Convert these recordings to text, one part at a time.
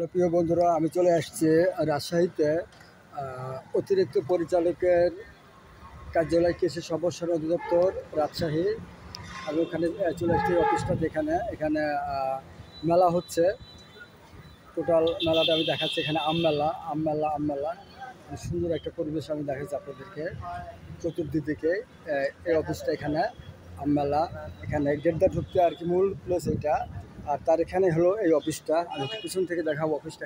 Hello প্রিয় বন্ধুরা, আমি চলে আসছি রাজশাহীতে অতিরিক্ত পরিচালকের কার্যালয় কৃষি সম্প্রসারণ অধিদপ্তর রাজশাহী। আমি ওখানে চলে আসছি অফিসটা, এখানে মেলা হচ্ছে। টোটাল মেলাটা আমি দেখাচ্ছি। এখানে আম মেলা সুন্দর একটা পরিবেশ আমি দেখাচ্ছি আপনাদেরকে। চতুর্দিকে এই অফিসটা, এখানে আম মেলা, এখানে গেটটা ঢুকতে আর কি মূল প্লেস এটা। আর তার এখানে হলো এই অফিসটা, আমি পিছন থেকে দেখাবো অফিসটা।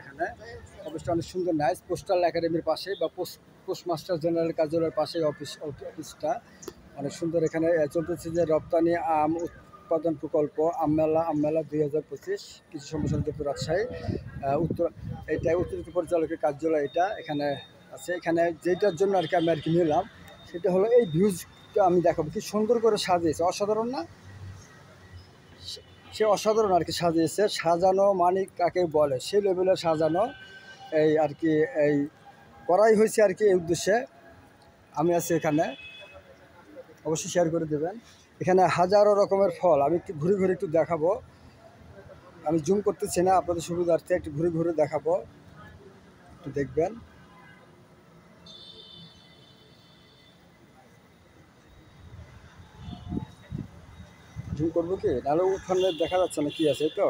অফিসটা অনেক সুন্দর, নাইস। পোস্টাল একাডেমির পাশে বা পোস্টমাস্টার জেনারেল কার্যালয়ের পাশে অফিসটা অনেক সুন্দর। এখানে চলতেছে যে রপ্তানি আম উৎপাদন প্রকল্প আম মেলা 2025 কৃষি সম্প্রসারণ অধিদপ্তর রাজশাহী উত্তর। এটা অতিরিক্ত পরিচালকের কার্যালয় এটা এখানে আছে। এখানে যেটার জন্য আর কি আমি নিলাম, সেটা হলো এই ভিউজটা আমি দেখাবো। কি সুন্দর করে সাজিয়েছে, অসাধারণ না? সে অসাধারণ আর কি সাজিয়েছে। সাজানো মানে কাকে বলে, সেই লেভেলের সাজানো এই আর কি, এই করাই হয়েছে আর কি। এই উদ্দেশ্যে আমি আছি এখানে, অবশ্যই শেয়ার করে দেবেন। এখানে হাজারো রকমের ফল, আমি একটু ঘুরে একটু দেখাবো। আমি জুম করতেছি না, আপনাদের সুবিধার্থে একটু ঘুরে দেখাবো, একটু দেখবেন। জুম করবো কি, নাহলে ওখানে দেখা যাচ্ছে না কি আছে তো।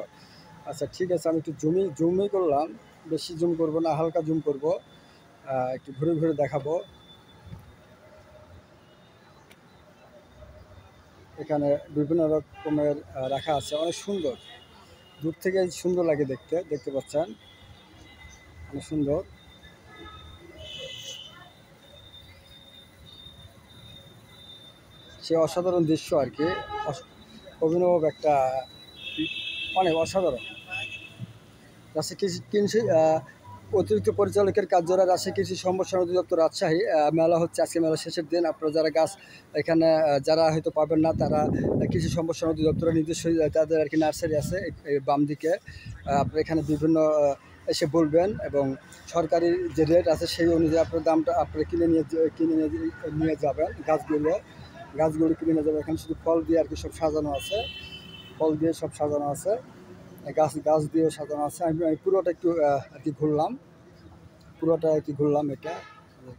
আচ্ছা ঠিক আছে, আমি একটু জুমই করলাম, বেশি জুম করব না, হালকা জুম করব, একটু ঘুরে দেখাবো। এখানে বিভিন্ন রকমের রাখা আছে, অনেক সুন্দর। দূর থেকে সুন্দর লাগে দেখতে পাচ্ছেন, অনেক সুন্দর। সে অসাধারণ দৃশ্য আর কি, অভিনব একটা, অনেক অসাধারণ। রাজশাহী কৃষি অতিরিক্ত পরিচালকের কার্যালয় রাজশাহী কৃষি সম্প্রসারণ অধিদপ্তর রাজশাহী। মেলা হচ্ছে আজকে, মেলা শেষের দিন। আপনারা যারা গাছ এখানে যারা হয়তো পাবেন না, তারা কৃষি সম্প্রসারণ অধিদপ্তরের নিজস্ব তাদের আর কি নার্সারি আছে বাম দিকে। আপনারা এখানে বিভিন্ন এসে বলবেন, এবং সরকারি যে রেট আছে সেই অনুযায়ী আপনার দামটা আপনারা কিনে নিয়ে যাবেন। গাছগুলো কিনে নিয়ে যাবেন। এখানে শুধু ফল দিয়ে আর কি সব সাজানো আছে, ফল দিয়ে সব সাজানো আছে, গাছ দিয়েও সাজানো আছে। আমি পুরোটা একটু আর কি ঘুরলাম, এটা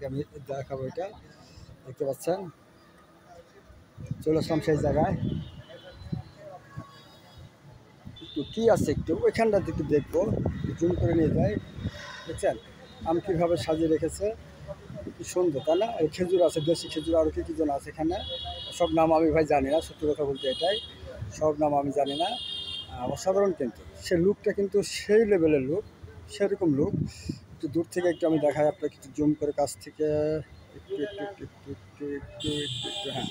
আমি দেখাবো। এটা দেখতে পাচ্ছেন, চলে আসলাম সেই জায়গায়। একটু কী আছে, একটু ওইখানটাতে একটু দেখবো, জুম করে নিয়ে যাই। দেখছেন আম কীভাবে সাজিয়ে রেখেছে, কি সুন্দর, তাই না? এই খেজুর আছে, দেশি খেজুর, আরও কী যেন আছে এখানে। সব নাম আমি ভাই জানি না, সত্যি কথা বলতে এটাই, সব নাম আমি জানি না। অসাধারণ, কিন্তু সে লুকটা কিন্তু সেই লেভেলের লুক, সেরকম লুক। একটু দূর থেকে একটু আমি দেখাই আপনাকে, একটু জুম করে কাছ থেকে একটু হ্যাঁ,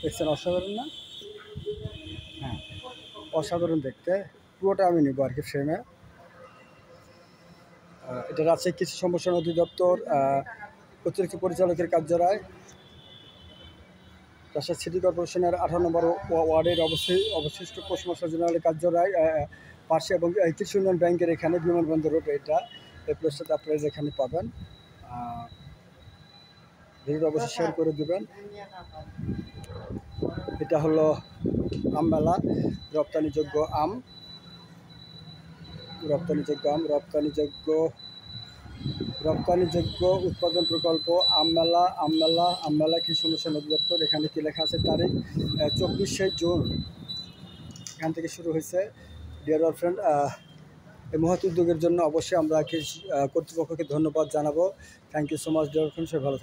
দেখছেন অসাধারণ না? হ্যাঁ, অসাধারণ দেখতে। পুরোটা আমি নেবো আর কি ফ্রেমে। এটা রাজশাহী কৃষি সম্প্রসারণ অধিদপ্তর অতিরিক্ত পরিচালকের কার্যালয়, রাজশাহী সিটি কর্পোরেশনের 18 নম্বর ওয়ার্ডের অবশিষ্ট পোস্টমাস্টার জেনারেলের কার্যালয় পাশে, এবং কৃষি উন্নয়ন ব্যাংকের এখানে বিমানবন্দর রোড। এটা এই প্লেসটাতে আপনারা এখানে পাবেন। ভিডিওটা অবশ্যই শেয়ার করে দেবেন। এটা হলো আম মেলা, রপ্তানিযোগ্য উৎপাদন প্রকল্প আম মেলা কৃষি সম্প্রসারণ অধিদপ্তর। এখানে কি লেখা আছে, তারিখ 24শে জুন এখান থেকে শুরু হয়েছে। ডিয়ার অল ফ্রেন্ড, এই মহৎ উদ্যোগের জন্য অবশ্যই আমরা কৃষি কর্তৃপক্ষকে ধন্যবাদ জানাবো। Thank you so much dear friend, সবাই ভালো থাকবেন।